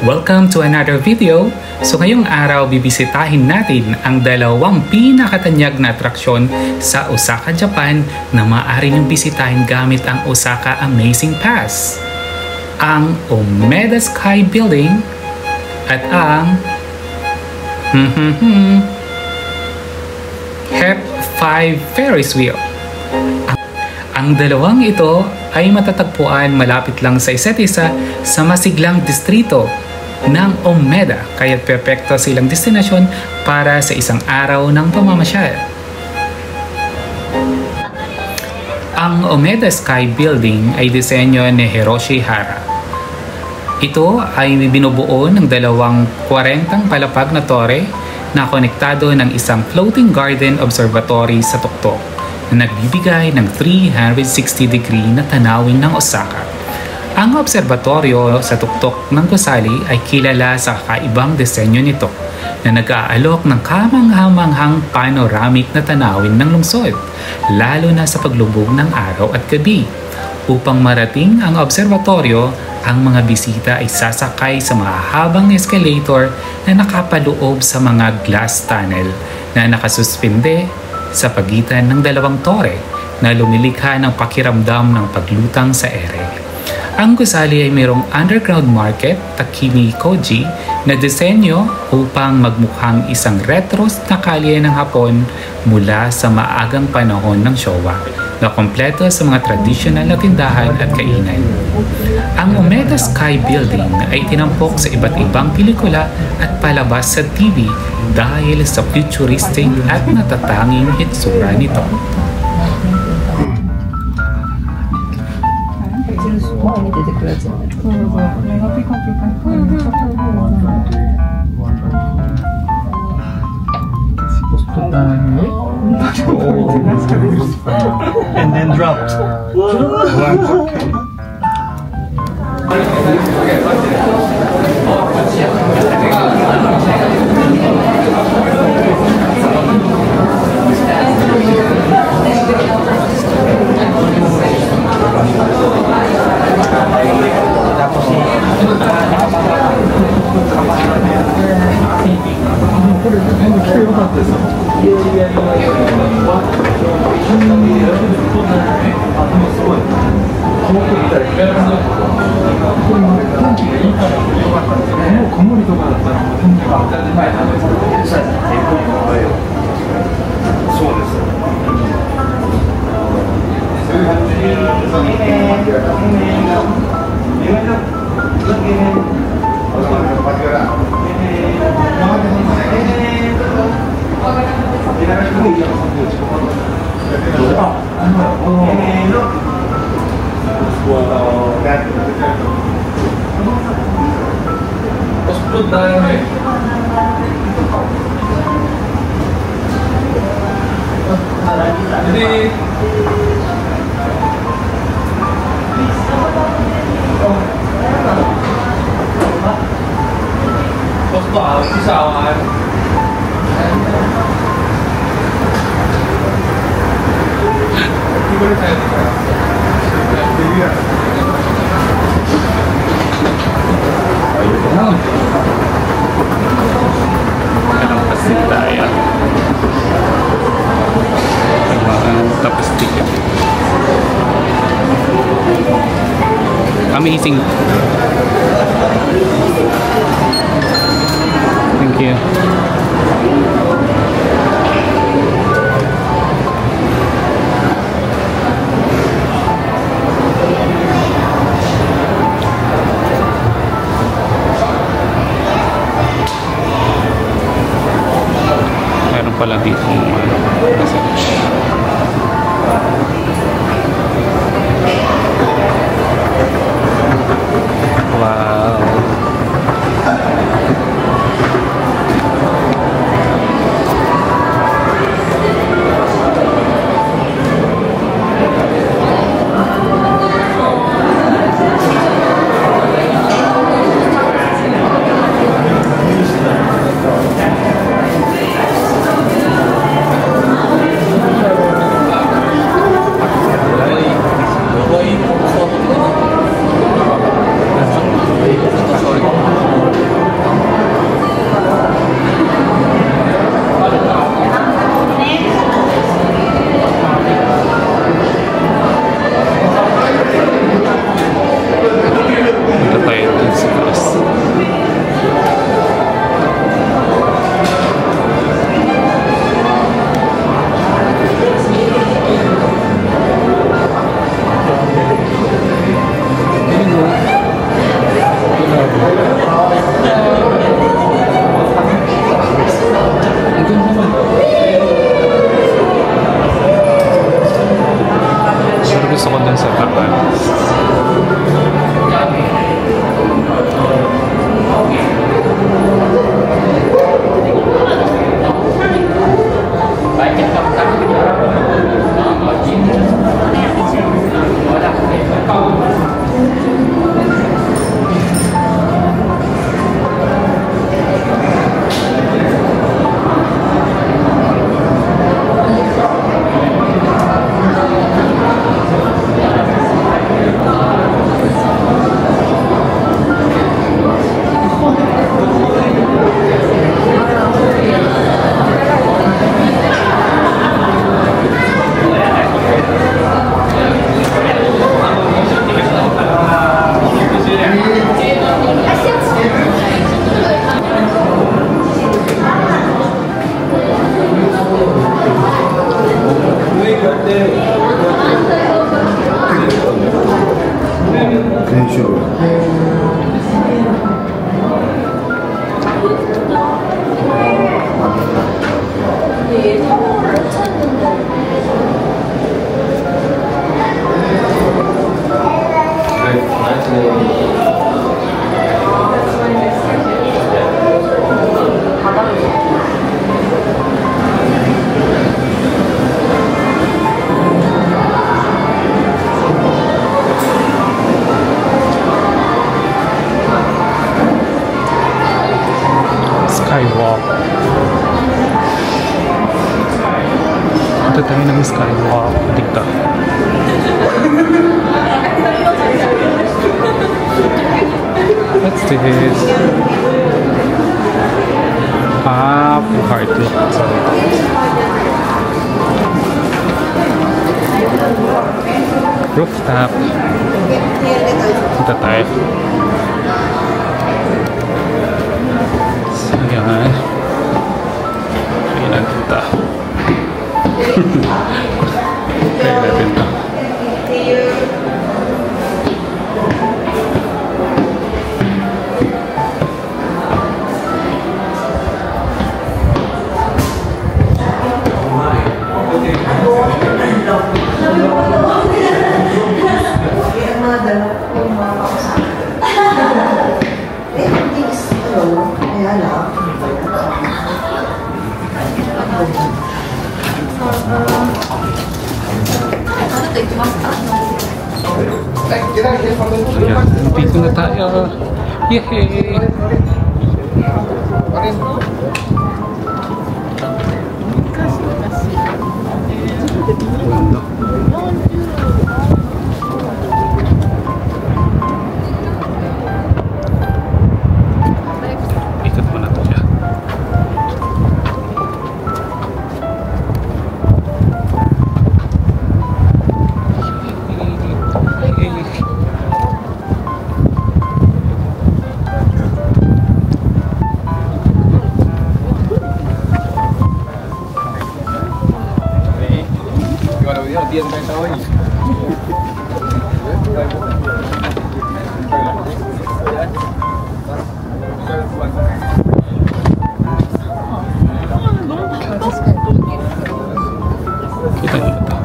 Welcome to another video. So ngayong araw bibisitahin natin ang dalawang pinakatanyag na atraksyon sa Osaka, Japan na maaari niyong bisitahin gamit ang Osaka Amazing Pass. Ang Umeda Sky Building at ang HEP 5 Ferris Wheel. Ang dalawang ito ay matatagpuan malapit lang sa isa't isa sa masiglang distrito ng Umeda, kaya perpekto silang destinasyon para sa isang araw ng pamamasyal. Ang Umeda Sky Building ay disenyo ni Hiroshi Hara. Ito ay binubuo ng dalawang 40 palapag na tore na konektado ng isang floating garden observatory sa tuktok na nagbibigay ng 360-degree na tanawin ng Osaka. Ang obserbatoryo sa tuktok ng gusali ay kilala sa kakaibang disenyo nito na nag-aalok ng kamanghamanghang panoramic na tanawin ng lungsod, lalo na sa paglubog ng araw at gabi. Upang marating ang obserbatoryo, ang mga bisita ay sasakay sa mahahabang escalator na nakapaloob sa mga glass tunnel na nakasuspinde sa pagitan ng dalawang tore na lumilikha ng pakiramdam ng paglutang sa ere. Ang gusali ay mayroong underground market, Takimi-Koji, na disenyo upang magmukhang isang retro na kalye ng Hapon mula sa maagang panahon ng Showa, na kompleto sa mga tradisyonal na tindahan at kainan. Ang Umeda Sky Building ay tinampok sa iba't ibang pelikula at palabas sa TV dahil sa futuristic at natatanging hitsura nito. And then dropped. Amazing. Thank you. Meron pala dito message. Let's go. Gusto ko dun sa taas. Skywalk. Punta tayo ng skywalk dito. What's this? Party. Rooftop. Punta tayo. So, yan. Ayan natin ito. Ayan natin ito. Ayan, nandito na tayo. Yehey! Ikot mo na ito siya. Kita niyo ito.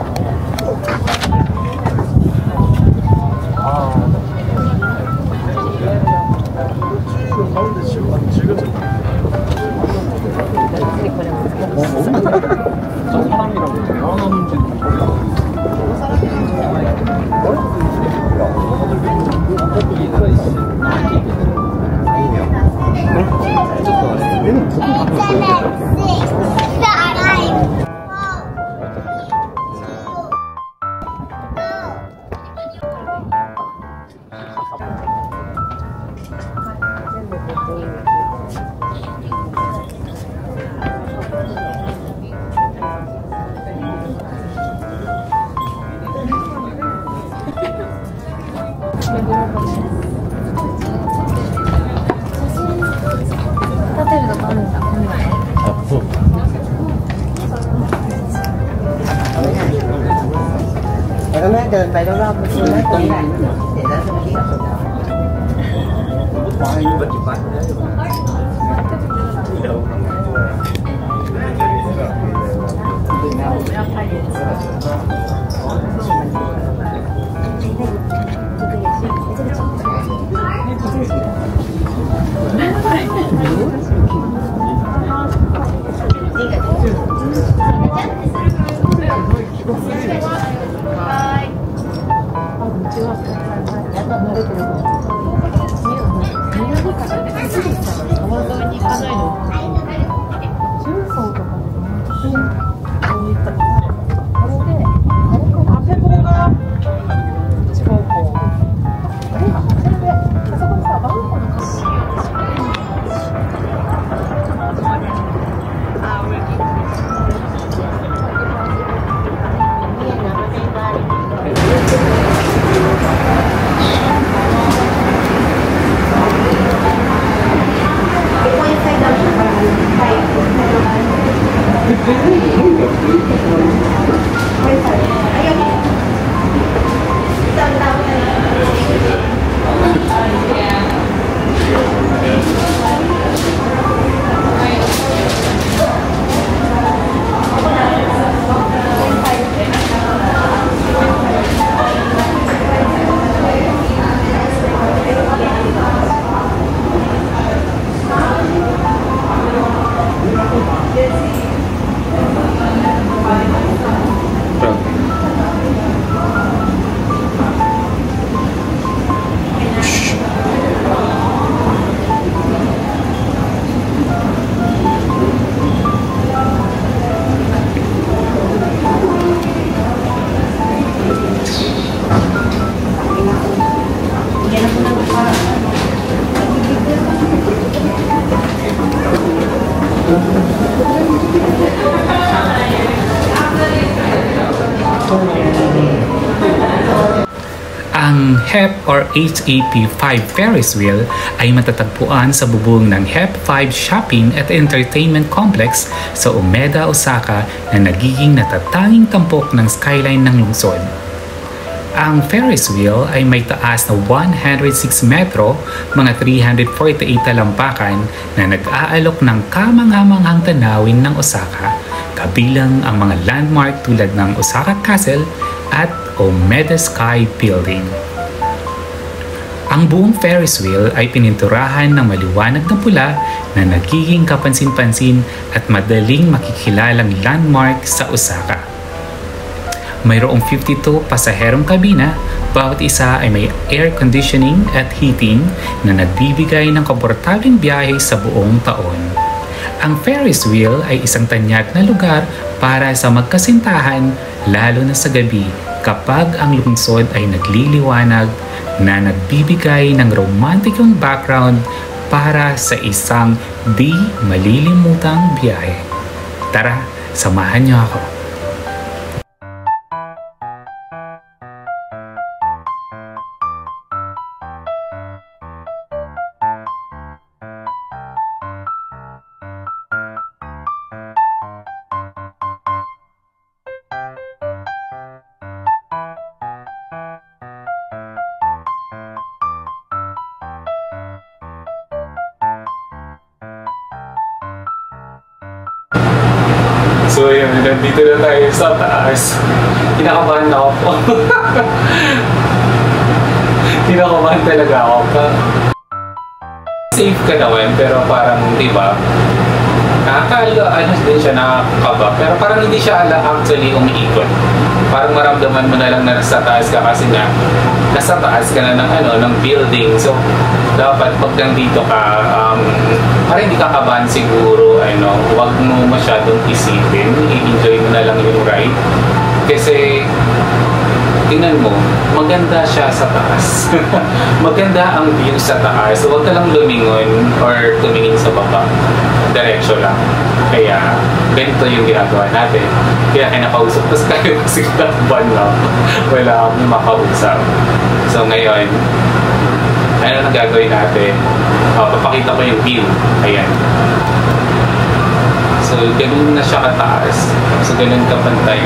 咪都拉唔到咧，對咧。Ang HEP or HAP5 Ferris wheel ay matatagpuan sa bubong ng HEP5 Shopping at Entertainment Complex sa Umeda, Osaka na nagiging natatanging tampok ng skyline ng lungsod. Ang Ferris wheel ay may taas na 106 metro, mga 348 talampakan na nag-aalok ng kamanghamanghang tanawin ng Osaka, kabilang ang mga landmark tulad ng Osaka Castle at Umeda Sky Building. Ang buong Ferris wheel ay pininturahan ng maliwanag na pula na nagiging kapansin-pansin at madaling makikilalang landmark sa Osaka. Mayroong 52 pasaherong kabina, bawat isa ay may air conditioning at heating na nagbibigay ng komportableng biyahe sa buong taon. Ang Ferris wheel ay isang tanyag na lugar para sa magkasintahan, lalo na sa gabi kapag ang lungsod ay nagliliwanag na nagbibigay ng romantikong background para sa isang di malilimutang biyahe. Tara, samahan niyo ako. So yun, nandito na tayo sa taas. Kinakabahan ako po. Kinakabahan talaga ako. Safe ka naman, pero parang, di ba, ano din siya, nakakaba. Pero parang hindi siya actually umiikot. Parang maramdaman mo na lang na nasa taas ka kasi nga, nasa taas ka na ng building. So, dapat pag nandito ka, para hindi ka kabahan siguro, huwag mo masyadong isipin. I-enjoy mo na lang yung ride. Kasi, tingnan mo, maganda siya sa taas. Maganda ang view sa taas. So, huwag ka lang lumingon or tumingin sa baba. Diretso lang. Kaya, ganito yung ginagawa natin. Kaya kinakausap ko sa kayo kasi takban lang. Wala akong makausap. So, ngayon, ano na gagawin natin? Papakita ko yung view. Ayan. So, ganun na siya kataas. So, ganun ka pantay.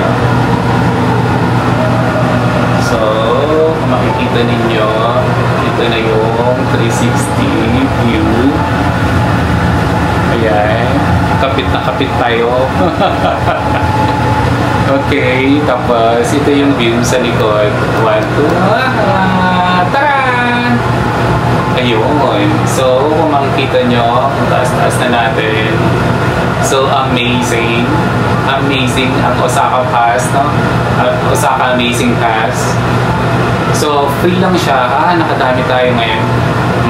So, makikita ninyo, ito na yung 360 view. Ayan. Kapit na kapit tayo. Okay, tapos ito yung view sa likod. 1, 2, tara! Ayun. So, kung makikita nyo, taas-taas na natin. So, amazing. Amazing ang Osaka Pass, no? Osaka Amazing Pass. So, free lang siya. Nakadami tayo ngayon.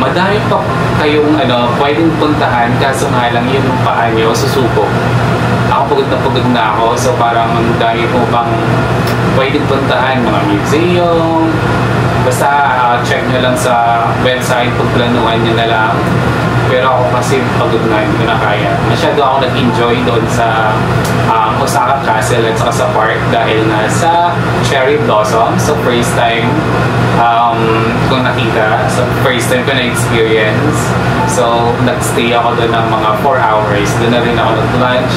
Madami pa kayong pwedeng puntahan, kaso nga lang yung paa nyo susubok. Ako pagod na ako, so parang ang dami po pang pwedeng puntahan, mga museum. Basta check nyo lang sa website, pagplanuhan nyo na lang. Pero ako kasi pagod na, hindi ko na kaya. Masyado ako nag-enjoy doon sa Osaka Castle at saka sa park dahil na sa cherry blossom. So first time kung nakita, so first time ko na-experience. So nag-stay ako doon ng mga 4 hours. Doon na rin ako nag-lunch.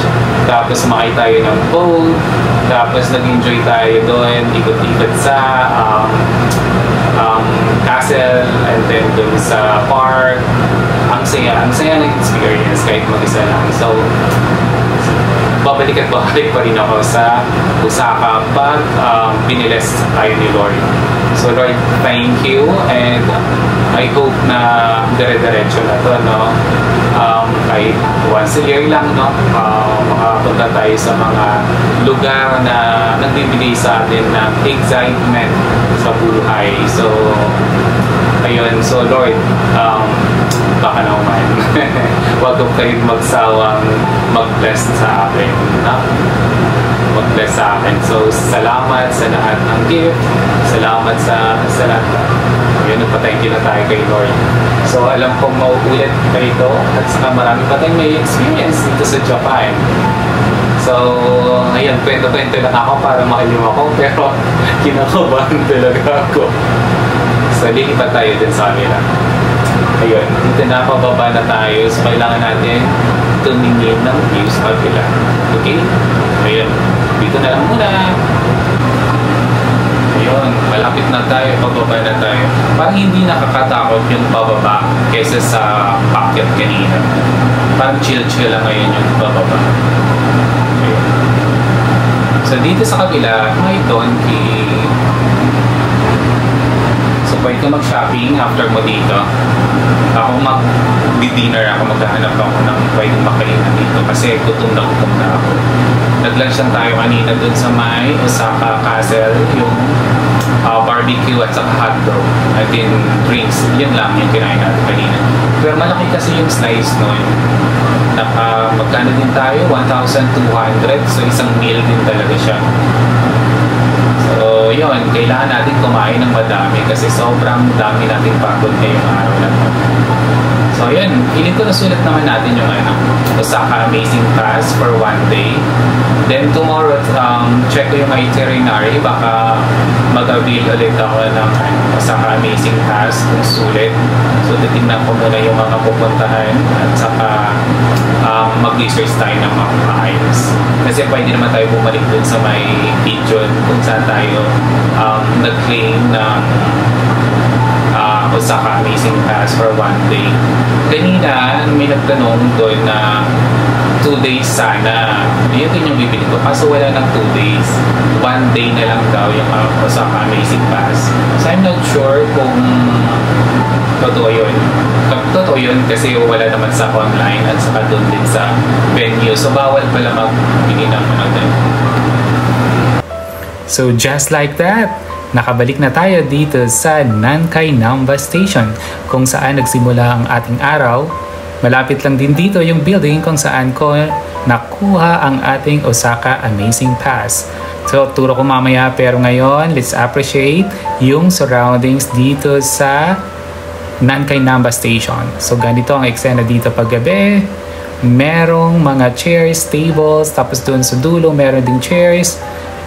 Tapos sumakay tayo ng boat. Tapos nag-enjoy tayo doon. Ikot-ikot sa castle and then doon sa park. Ang saya ng-experience kahit mag-isa lang. So, babalik at babalik pa rin ako sa Osaka pag biniles tayo ni Lord. So Lord, thank you and I hope na dire-diretso na to, no? Kahit once a year lang, no? Makapunta tayo sa mga lugar na nagbibigay sa atin ng excitement sa buhay. So, ayun. So Lord, baka naman wag kayong magsawang mag-bless sa akin, no? Mag-bless sa akin. So salamat sa lahat ng gift, salamat sa lahat. Yun, nagpa-thank you na tayo kay Lord. So alam kong mauulit pa ito at saka marami pa tayong may experience dito sa Japan. So ngayon, kwento-kwento lang ako para makaliw ako, pero kinakabahan talaga ako. So lilipat tayo din sa kanila. Ayun, dito na, pababa na tayo. So, kailangan natin tumingin ng views sa kabila. Okay? Ayun, dito na lang muna. Ayun, malapit na tayo, pababa na tayo. Parang hindi nakakatakot yung pababa kaysa sa pakyat kanina. Parang chill-chill lang ngayon yung pababa. Ayun. So, dito sa kabila, may donkey. So, pwede ka mag-shopping after mo dito. Ako mag-dinner ako, maghahanap ako ng pwedeng makainan dito kasi gutom na ako. Nag-lunch lang tayo kanina dun sa may Osaka Castle, yung barbecue at saka hotdog. At then drinks, yun lang yung kinain natin kanina. Pero malaki kasi yung slice nun. Magkano din tayo? 1,200. So isang meal din talaga siya. So yun, kailangan natin kumain ng madami kasi sobrang dami natin pagod ngayong araw na to. So yun, feeling ko nasulat naman natin yung Osaka Amazing Pass for 1 day. Then tomorrow, check ko yung itinerary, baka mag-avail ulit ako ng Osaka Amazing Pass kung sulit. So titignan ko muna yung mga pupuntahan at saka mag-research tayo ng mga ayos. Kasi pwede naman tayo bumalik dun sa may Pigeon kung saan tayo nag-claim ng Osaka Amazing Pass for 1 day. Kanina, may nagtanong doon na 2 days sana. Yun din yung bibili ko. Kaso wala ng 2 days. 1 day na lang daw yung Osaka Amazing Pass. So I'm not sure kung totoo yun. Totoo yun kasi wala naman sa online at saka doon din sa venue. So bawal pala magbili ng doon. So just like that, nakabalik na tayo dito sa Nankai Namba Station kung saan nagsimula ang ating araw. Malapit lang din dito yung building kung saan ko nakuha ang ating Osaka Amazing Pass. So turo ko mamaya, pero ngayon let's appreciate yung surroundings dito sa Nankai Namba Station. So ganito ang eksena dito paggabi. Merong mga chairs, tables, tapos doon sa dulo meron ding chairs.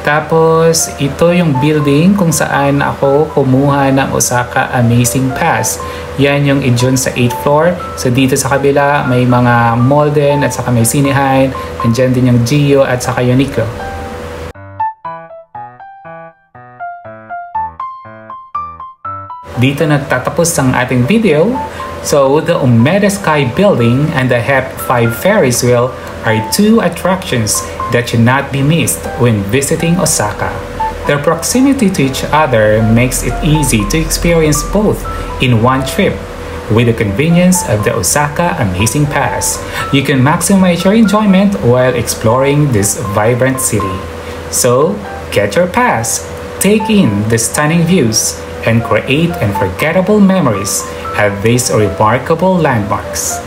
Tapos, ito yung building kung saan ako kumuha ng Osaka Amazing Pass. Yan yung idyon sa 8th floor. So, dito sa kabila, may mga mall din at saka may sinihan. Nandiyan din yung Gio at saka yung. Dito nagtatapos ang ating video. So, the Umeda Sky Building and the HEP5 Ferris wheel are two attractions that should not be missed when visiting Osaka. Their proximity to each other makes it easy to experience both in one trip. With the convenience of the Osaka Amazing Pass, you can maximize your enjoyment while exploring this vibrant city. So, get your pass, take in the stunning views, and create unforgettable memories at these remarkable landmarks.